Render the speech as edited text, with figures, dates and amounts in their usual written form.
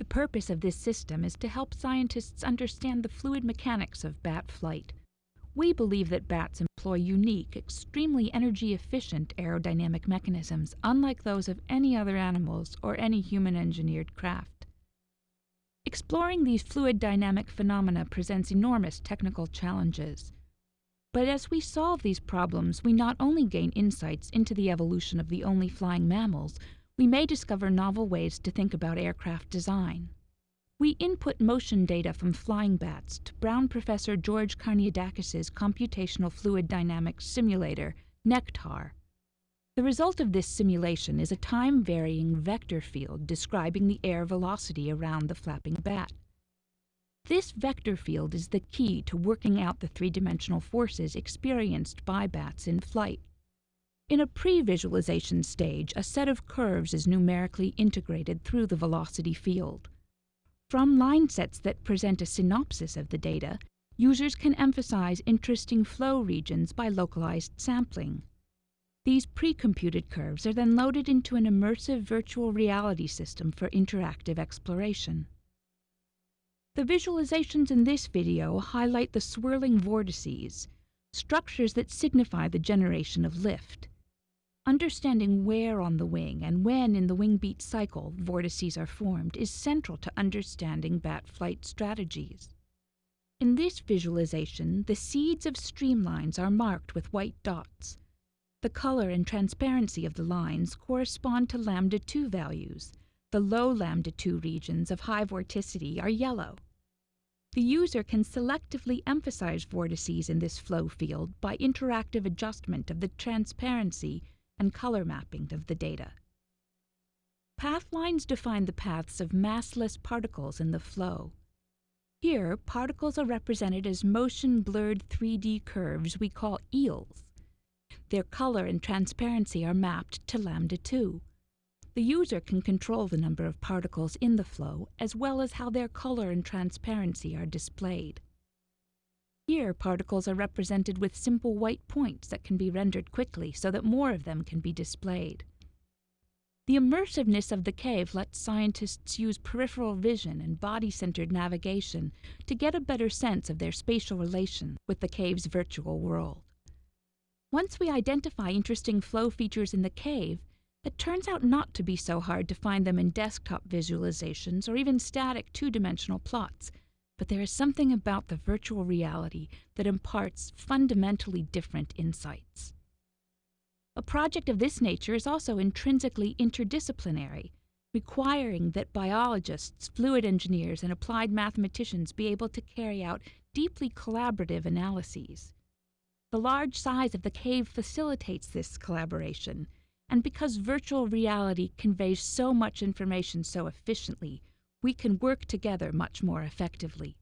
purpose of this system is to help scientists understand the fluid mechanics of bat flight. We believe that bats employ unique, extremely energy-efficient aerodynamic mechanisms, unlike those of any other animals or any human-engineered craft. Exploring these fluid dynamic phenomena presents enormous technical challenges. But as we solve these problems, we not only gain insights into the evolution of the only flying mammals, we may discover novel ways to think about aircraft design. We input motion data from flying bats to Brown Professor George Karniadakis's computational fluid dynamics simulator, Nectar. The result of this simulation is a time-varying vector field describing the air velocity around the flapping bat. This vector field is the key to working out the three-dimensional forces experienced by bats in flight. In a pre-visualization stage, a set of curves is numerically integrated through the velocity field. From line sets that present a synopsis of the data, users can emphasize interesting flow regions by localized sampling. These pre-computed curves are then loaded into an immersive virtual reality system for interactive exploration. The visualizations in this video highlight the swirling vortices, structures that signify the generation of lift. Understanding where on the wing and when in the wing beat cycle vortices are formed is central to understanding bat flight strategies. In this visualization, the seeds of streamlines are marked with white dots. The color and transparency of the lines correspond to lambda-2 values. The low lambda-2 regions of high vorticity are yellow. The user can selectively emphasize vortices in this flow field by interactive adjustment of the transparency and color mapping of the data. Path lines define the paths of massless particles in the flow. Here, particles are represented as motion-blurred 3D curves we call eels. Their color and transparency are mapped to lambda-2. The user can control the number of particles in the flow, as well as how their color and transparency are displayed. Here, particles are represented with simple white points that can be rendered quickly so that more of them can be displayed. The immersiveness of the cave lets scientists use peripheral vision and body-centered navigation to get a better sense of their spatial relation with the cave's virtual world. Once we identify interesting flow features in the cave, it turns out not to be so hard to find them in desktop visualizations or even static two-dimensional plots, but there is something about the virtual reality that imparts fundamentally different insights. A project of this nature is also intrinsically interdisciplinary, requiring that biologists, fluid engineers, and applied mathematicians be able to carry out deeply collaborative analyses. The large size of the cave facilitates this collaboration, and because virtual reality conveys so much information so efficiently, we can work together much more effectively.